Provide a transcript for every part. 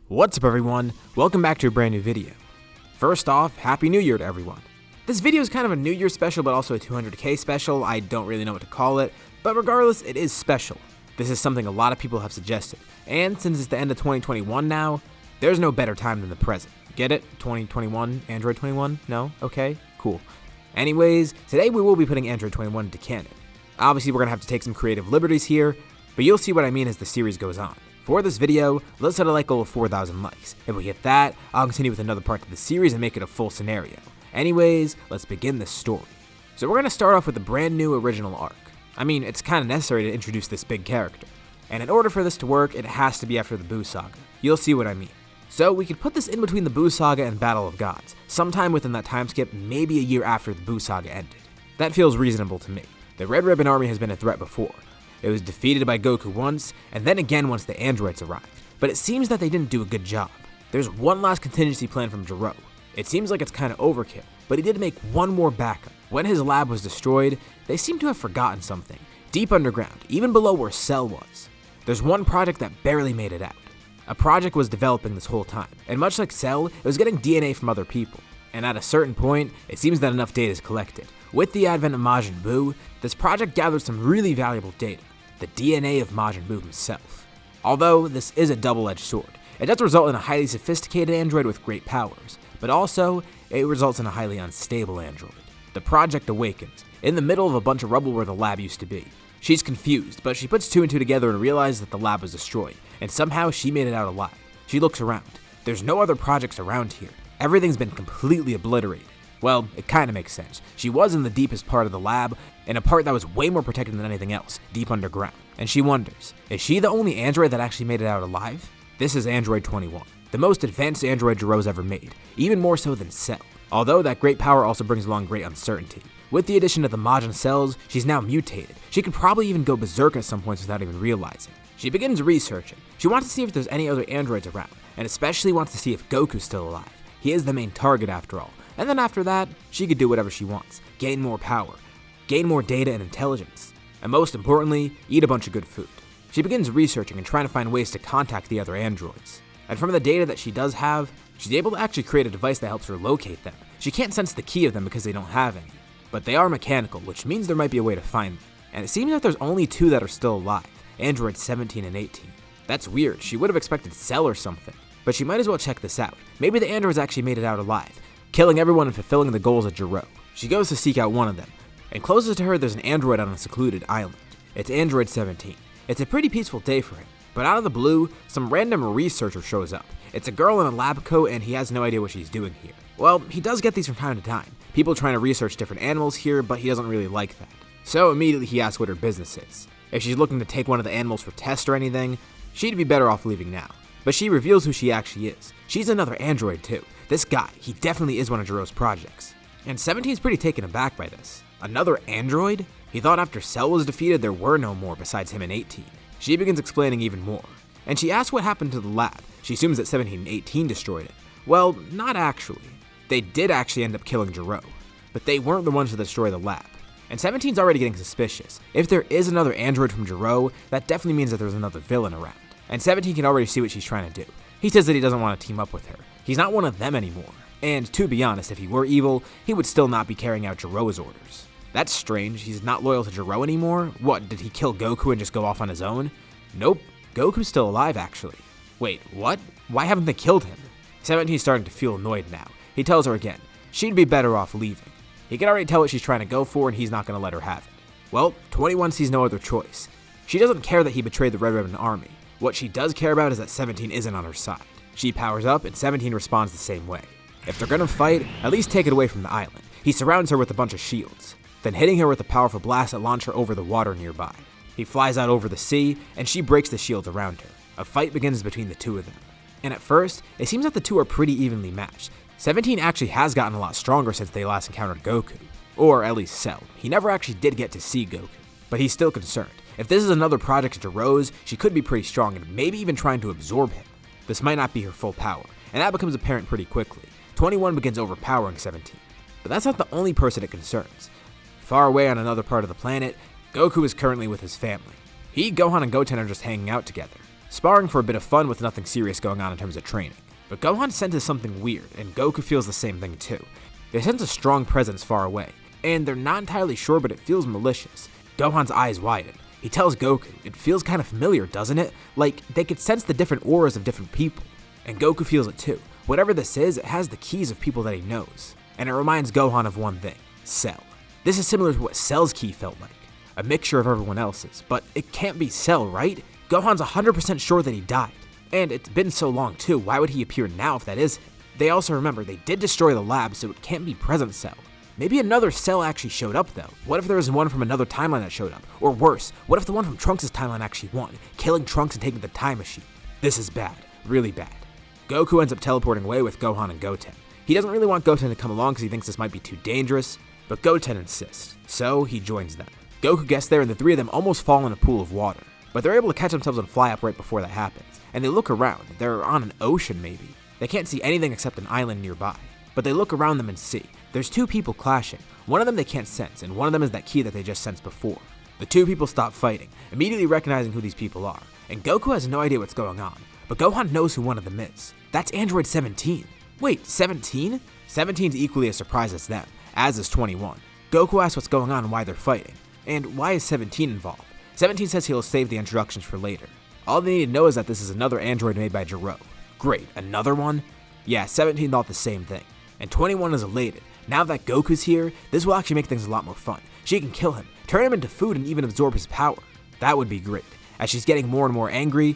What's up everyone, welcome back to a brand new video. First off, Happy New Year to everyone. This video is kind of a New Year special but also a 200k special, I don't really know what to call it, but regardless it is special. This is something a lot of people have suggested, and since it's the end of 2021 now, there's no better time than the present. Get it? 2021? Android 21? No? Okay, cool. Anyways, today we will be putting Android 21 into canon. Obviously we're going to have to take some creative liberties here, but you'll see what I mean as the series goes on. For this video, let's set a like goal of 4,000 likes. If we hit that, I'll continue with another part to the series and make it a full scenario. Anyways, let's begin this story. So we're going to start off with a brand new original arc. I mean, it's kind of necessary to introduce this big character. And in order for this to work, it has to be after the Buu Saga. You'll see what I mean. So we could put this in between the Buu Saga and Battle of Gods, sometime within that time skip, maybe a year after the Buu Saga ended. That feels reasonable to me. The Red Ribbon Army has been a threat before. It was defeated by Goku once, and then again once the androids arrived. But it seems that they didn't do a good job. There's one last contingency plan from Gero. It seems like it's kind of overkill, but he did make one more backup. When his lab was destroyed, they seem to have forgotten something. Deep underground, even below where Cell was, there's one project that barely made it out. A project was developing this whole time, and much like Cell, it was getting DNA from other people. And at a certain point, it seems that enough data is collected. With the advent of Majin Buu, this project gathered some really valuable data. The DNA of Majin Buu himself. Although this is a double-edged sword, it does result in a highly sophisticated android with great powers, but also it results in a highly unstable android. The project awakens, in the middle of a bunch of rubble where the lab used to be. She's confused, but she puts two and two together and realizes that the lab was destroyed, and somehow she made it out alive. She looks around. There's no other projects around here. Everything's been completely obliterated. Well, it kinda makes sense. She was in the deepest part of the lab, in a part that was way more protected than anything else, deep underground. And she wonders, is she the only android that actually made it out alive? This is Android 21, the most advanced android Gero's ever made, even more so than Cell. Although that great power also brings along great uncertainty. With the addition of the Majin cells, she's now mutated. She could probably even go berserk at some points without even realizing. She begins researching. She wants to see if there's any other androids around, and especially wants to see if Goku's still alive. He is the main target after all. And then after that, she could do whatever she wants, gain more power, gain more data and intelligence, and most importantly, eat a bunch of good food. She begins researching and trying to find ways to contact the other androids. And from the data that she does have, she's able to actually create a device that helps her locate them. She can't sense the key of them because they don't have any, but they are mechanical, which means there might be a way to find them. And it seems that there's only two that are still alive, androids 17 and 18. That's weird, she would have expected Cell or something, but she might as well check this out. Maybe the androids actually made it out alive, killing everyone and fulfilling the goals of Gero. She goes to seek out one of them, and closest to her there's an android on a secluded island. It's Android 17. It's a pretty peaceful day for him, but out of the blue, some random researcher shows up. It's a girl in a lab coat and he has no idea what she's doing here. Well, he does get these from time to time, people trying to research different animals here, but he doesn't really like that. So immediately he asks what her business is. If she's looking to take one of the animals for test or anything, she'd be better off leaving now. But she reveals who she actually is. She's another android too. This guy, he definitely is one of Gero's projects. And 17's pretty taken aback by this. Another android? He thought after Cell was defeated there were no more besides him and 18. She begins explaining even more. And she asks what happened to the lab. She assumes that 17 and 18 destroyed it. Well, not actually. They did actually end up killing Gero, but they weren't the ones to destroy the lab. And 17's already getting suspicious. If there is another android from Gero, that definitely means that there's another villain around. And 17 can already see what she's trying to do. He says that he doesn't want to team up with her. He's not one of them anymore. And to be honest, if he were evil, he would still not be carrying out Gero's orders. That's strange, he's not loyal to Gero anymore? What, did he kill Goku and just go off on his own? Nope, Goku's still alive actually. Wait, what? Why haven't they killed him? 17's starting to feel annoyed now. He tells her again, she'd be better off leaving. He can already tell what she's trying to go for and he's not going to let her have it. Well, 21 sees no other choice. She doesn't care that he betrayed the Red Ribbon Army. What she does care about is that 17 isn't on her side. She powers up and 17 responds the same way. If they're gonna fight, at least take it away from the island. He surrounds her with a bunch of shields, then hitting her with a powerful blast that launch her over the water nearby. He flies out over the sea and she breaks the shields around her. A fight begins between the two of them. And at first, it seems that the two are pretty evenly matched. 17 actually has gotten a lot stronger since they last encountered Goku. Or at least Cell. He never actually did get to see Goku, but he's still concerned. If this is another project of Gero's, she could be pretty strong and maybe even trying to absorb him. This might not be her full power, and that becomes apparent pretty quickly. 21 begins overpowering 17. But that's not the only person it concerns. Far away on another part of the planet, Goku is currently with his family. He, Gohan, and Goten are just hanging out together. sparring for a bit of fun with nothing serious going on in terms of training. But Gohan senses something weird, and Goku feels the same thing too. They sense a strong presence far away, and they're not entirely sure, but it feels malicious. Gohan's eyes widen. He tells Goku, it feels kind of familiar, doesn't it? Like, they could sense the different auras of different people. And Goku feels it too. Whatever this is, it has the keys of people that he knows. And it reminds Gohan of one thing, Cell. This is similar to what Cell's key felt like. A mixture of everyone else's, but it can't be Cell, right? Gohan's 100% sure that he died. And it's been so long too, why would he appear now if that is him? They also remember they did destroy the lab, so it can't be present Cell. Maybe another Cell actually showed up though. What if there was one from another timeline that showed up? Or worse, what if the one from Trunks' timeline actually won, killing Trunks and taking the time machine? This is bad, really bad. Goku ends up teleporting away with Gohan and Goten. He doesn't really want Goten to come along because he thinks this might be too dangerous, but Goten insists, so he joins them. Goku gets there and the three of them almost fall in a pool of water, but they're able to catch themselves and fly up right before that happens, and they look around. They're on an ocean maybe. They can't see anything except an island nearby, but they look around them and see. There's two people clashing. One of them they can't sense, and one of them is that key that they just sensed before. The two people stop fighting, immediately recognizing who these people are, and Goku has no idea what's going on, but Gohan knows who one of them is. That's Android 17. Wait, 17? 17's equally as surprised as them, as is 21. Goku asks what's going on and why they're fighting. And why is 17 involved? 17 says he'll save the introductions for later. All they need to know is that this is another android made by Jiro. Great, another one? Yeah, 17 thought the same thing. And 21 is elated. Now that Goku's here, this will actually make things a lot more fun. She can kill him, turn him into food, and even absorb his power. That would be great. As she's getting more and more angry,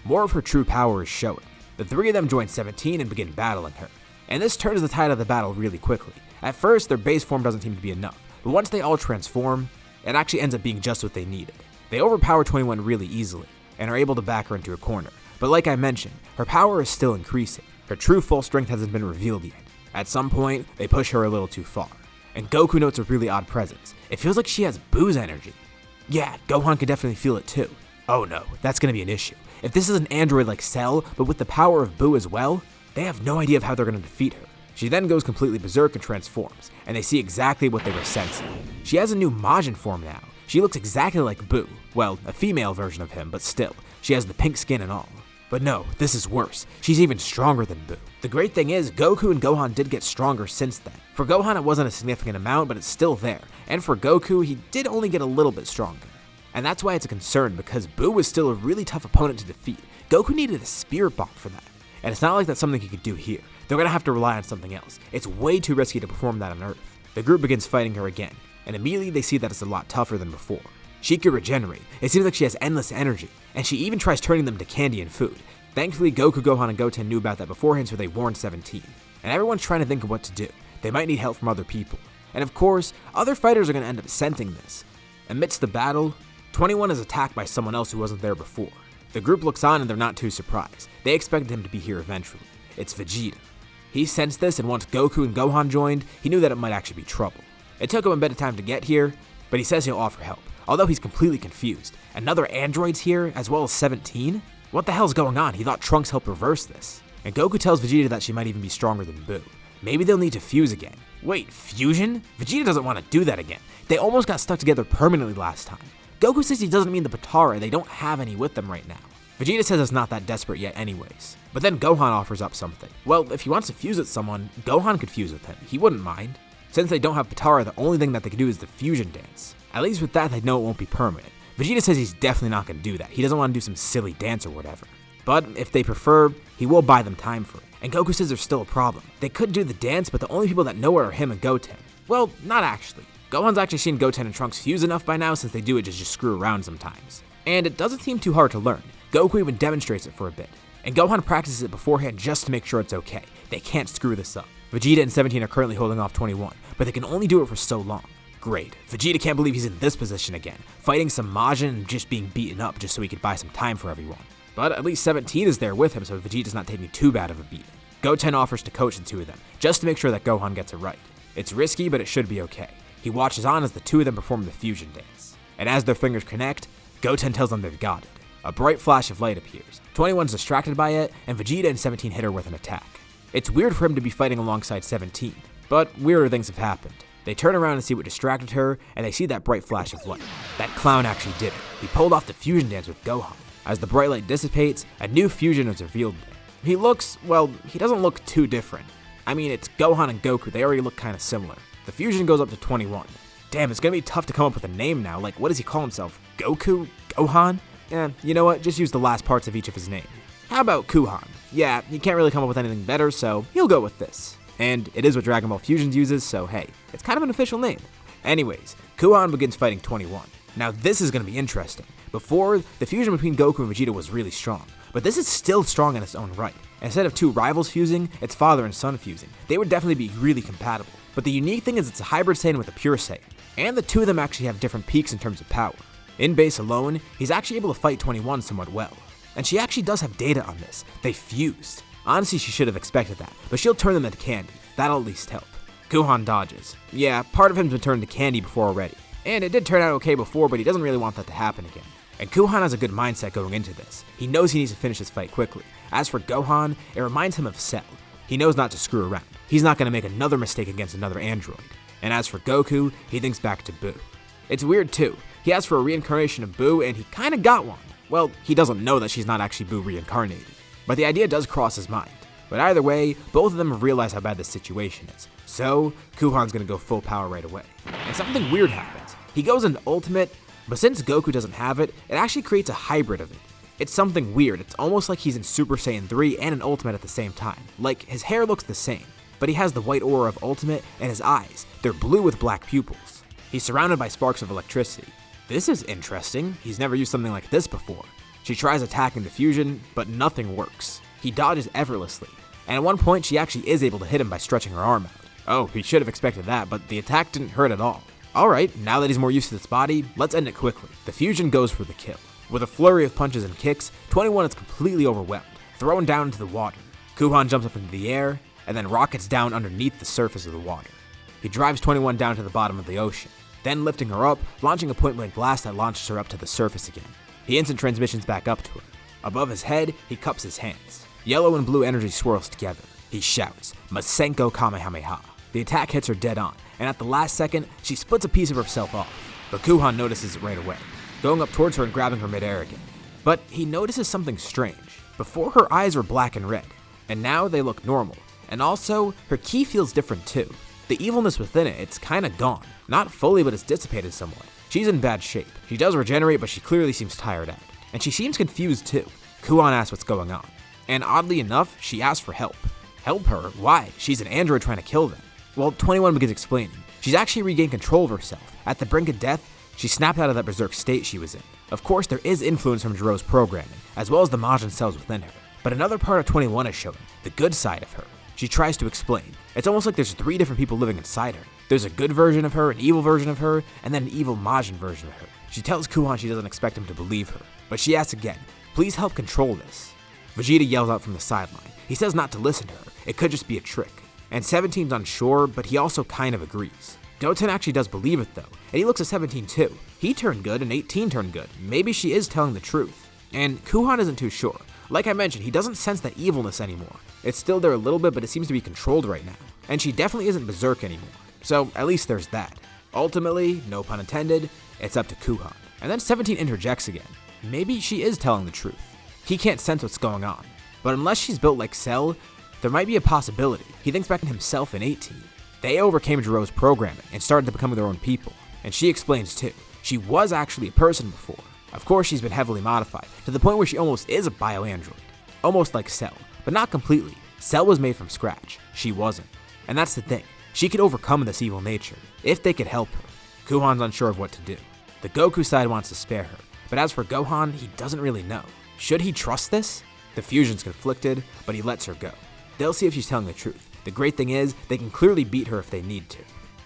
more of her true power is showing. The three of them join 17 and begin battling her. And this turns the tide of the battle really quickly. At first, their base form doesn't seem to be enough, but once they all transform, it actually ends up being just what they needed. They overpower 21 really easily, and are able to back her into a corner. But like I mentioned, her power is still increasing. Her true full strength hasn't been revealed yet. At some point, they push her a little too far. And Goku notes a really odd presence. It feels like she has Boo's energy. Yeah, Gohan can definitely feel it too. Oh no, that's gonna be an issue. If this is an android like Cell, but with the power of Boo as well, they have no idea of how they're gonna defeat her. She then goes completely berserk and transforms, and they see exactly what they were sensing. She has a new Majin form now. She looks exactly like Boo. Well, a female version of him, but still, she has the pink skin and all. But no, this is worse. She's even stronger than Boo. The great thing is, Goku and Gohan did get stronger since then. For Gohan, it wasn't a significant amount, but it's still there. And for Goku, he did only get a little bit stronger. And that's why it's a concern, because Boo was still a really tough opponent to defeat. Goku needed a spirit bomb for that. And it's not like that's something he could do here. They're gonna have to rely on something else. It's way too risky to perform that on Earth. The group begins fighting her again, and immediately they see that it's a lot tougher than before. She could regenerate. It seems like she has endless energy, and she even tries turning them to candy and food. Thankfully, Goku, Gohan, and Goten knew about that beforehand, so they warned 17. And everyone's trying to think of what to do. They might need help from other people. And of course, other fighters are gonna end up sensing this. Amidst the battle, 21 is attacked by someone else who wasn't there before. The group looks on and they're not too surprised. They expected him to be here eventually. It's Vegeta. He sensed this, and once Goku and Gohan joined, he knew that it might actually be trouble. It took him a bit of time to get here, but he says he'll offer help, although he's completely confused. Another android's here, as well as 17? What the hell's going on? He thought Trunks helped reverse this. And Goku tells Vegeta that she might even be stronger than Boo. Maybe they'll need to fuse again. Wait, fusion? Vegeta doesn't want to do that again. They almost got stuck together permanently last time. Goku says he doesn't mean the Potara, they don't have any with them right now. Vegeta says it's not that desperate yet anyways. But then Gohan offers up something. Well, if he wants to fuse with someone, Gohan could fuse with him. He wouldn't mind. Since they don't have Potara, the only thing that they can do is the fusion dance. At least with that, they know it won't be permanent. Vegeta says he's definitely not going to do that. He doesn't want to do some silly dance or whatever. But if they prefer, he will buy them time for it. And Goku says there's still a problem. They could do the dance, but the only people that know it are him and Goten. Well, not actually. Gohan's actually seen Goten and Trunks fuse enough by now, since they do it to just screw around sometimes. And it doesn't seem too hard to learn. Goku even demonstrates it for a bit. And Gohan practices it beforehand just to make sure it's okay. They can't screw this up. Vegeta and 17 are currently holding off 21, but they can only do it for so long. Great. Vegeta can't believe he's in this position again, fighting some Majin and just being beaten up just so he could buy some time for everyone. But at least 17 is there with him, so Vegeta's not taking too bad of a beating. Goten offers to coach the two of them, just to make sure that Gohan gets it right. It's risky, but it should be okay. He watches on as the two of them perform the fusion dance. And as their fingers connect, Goten tells them they've got it. A bright flash of light appears. 21's distracted by it, and Vegeta and 17 hit her with an attack. It's weird for him to be fighting alongside 17, but weirder things have happened. They turn around and see what distracted her, and they see that bright flash of light. That clown actually did it. He pulled off the fusion dance with Gohan. As the bright light dissipates, a new fusion is revealed there. He looks, well, he doesn't look too different. I mean, it's Gohan and Goku, they already look kinda similar. The fusion goes up to 21. Damn, it's gonna be tough to come up with a name now. Like, what does he call himself? Goku? Gohan? You know what? Just use the last parts of each of his name. How about Kuhan? Yeah, he can't really come up with anything better, so he'll go with this. And it is what Dragon Ball Fusions uses, so hey, it's kind of an official name. Anyways, Kuhan begins fighting 21. Now this is gonna be interesting. Before, the fusion between Goku and Vegeta was really strong, but this is still strong in its own right. Instead of two rivals fusing, it's father and son fusing. They would definitely be really compatible. But the unique thing is it's a hybrid Saiyan with a pure Saiyan, and the two of them actually have different peaks in terms of power. In base alone, he's actually able to fight 21 somewhat well. And she actually does have data on this. They fused. Honestly, she should have expected that, but she'll turn them into candy. That'll at least help. Kuhan dodges. Yeah, part of him's been turned to candy before already. And it did turn out okay before, but he doesn't really want that to happen again. And Kuhan has a good mindset going into this. He knows he needs to finish this fight quickly. As for Gohan, it reminds him of Cell. He knows not to screw around. He's not going to make another mistake against another android. And as for Goku, he thinks back to Boo. It's weird too. He asked for a reincarnation of Boo, and he kinda got one. Well, he doesn't know that she's not actually Boo reincarnated. But the idea does cross his mind. But either way, both of them have realized how bad this situation is. So, Kuhan's gonna go full power right away. And something weird happens. He goes into Ultimate, but since Goku doesn't have it, it actually creates a hybrid of it. It's something weird. It's almost like he's in Super Saiyan 3 and in Ultimate at the same time. Like, his hair looks the same, but he has the white aura of Ultimate, and his eyes, they're blue with black pupils. He's surrounded by sparks of electricity. This is interesting. He's never used something like this before. She tries attacking the fusion, but nothing works. He dodges effortlessly, and at one point she actually is able to hit him by stretching her arm out. Oh, he should have expected that, but the attack didn't hurt at all. Alright, now that he's more used to this body, let's end it quickly. The fusion goes for the kill. With a flurry of punches and kicks, 21 is completely overwhelmed, thrown down into the water. Kuhan jumps up into the air, and then rockets down underneath the surface of the water. He drives 21 down to the bottom of the ocean, then lifting her up, launching a point-blank blast that launches her up to the surface again. He instant transmissions back up to her. Above his head, he cups his hands. Yellow and blue energy swirls together. He shouts, Masenko Kamehameha. The attack hits her dead on, and at the last second, she splits a piece of herself off. But Kuhan notices it right away, going up towards her and grabbing her midair again. But he notices something strange. Before, her eyes were black and red, and now they look normal. And also, her ki feels different too. The evilness within it, it's kinda gone. Not fully, but it's dissipated somewhat. She's in bad shape. She does regenerate, but she clearly seems tired out. And she seems confused too. Kuhan asks what's going on. And oddly enough, she asks for help. Help her? Why? She's an android trying to kill them. Well, 21 begins explaining. She's actually regained control of herself. At the brink of death, she snapped out of that berserk state she was in. Of course, there is influence from Jiro's programming, as well as the Majin cells within her. But another part of 21 is showing, the good side of her. She tries to explain. It's almost like there's 3 different people living inside her. There's a good version of her, an evil version of her, and then an evil Majin version of her. She tells Kuhan she doesn't expect him to believe her, but she asks again, please help control this. Vegeta yells out from the sideline. He says not to listen to her, it could just be a trick. And 17's unsure, but he also kind of agrees. Goten actually does believe it though, and he looks at 17 too. He turned good and 18 turned good. Maybe she is telling the truth. And Kuhan isn't too sure. Like I mentioned, he doesn't sense that evilness anymore. It's still there a little bit, but it seems to be controlled right now. And she definitely isn't berserk anymore. So at least there's that. Ultimately, no pun intended, it's up to Kuhan. And then 17 interjects again. Maybe she is telling the truth. He can't sense what's going on. But unless she's built like Cell, there might be a possibility. He thinks back to himself in 18. They overcame Jiro's programming and started to become their own people. And she explains too. She was actually a person before. Of course, she's been heavily modified, to the point where she almost is a bio-android. Almost like Cell, but not completely. Cell was made from scratch. She wasn't. And that's the thing. She could overcome this evil nature, if they could help her. Kuhan's unsure of what to do. The Goku side wants to spare her, but as for Gohan, he doesn't really know. Should he trust this? The fusion's conflicted, but he lets her go. They'll see if she's telling the truth. The great thing is, they can clearly beat her if they need to.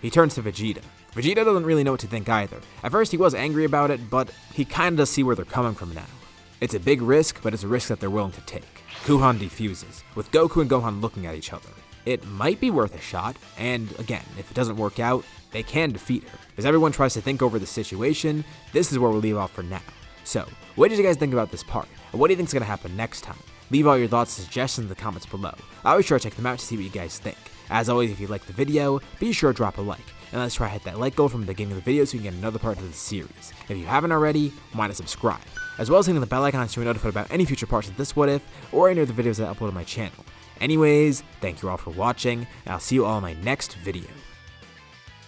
He turns to Vegeta. Vegeta doesn't really know what to think either. At first he was angry about it, but he kinda does see where they're coming from now. It's a big risk, but it's a risk that they're willing to take. Kuhan defuses, with Goku and Gohan looking at each other. It might be worth a shot, and again, if it doesn't work out, they can defeat her. As everyone tries to think over the situation, this is where we'll leave off for now. So, what did you guys think about this part? And what do you think is going to happen next time? Leave all your thoughts and suggestions in the comments below. I'll be sure to check them out to see what you guys think. As always, if you liked the video, be sure to drop a like. And let's try to hit that like goal from the beginning of the video so you can get another part of the series. If you haven't already, why not subscribe? as well as hitting the bell icon so you're notified about any future parts of this What If, or any of the videos that I upload on my channel. Anyways, thank you all for watching, and I'll see you all in my next video.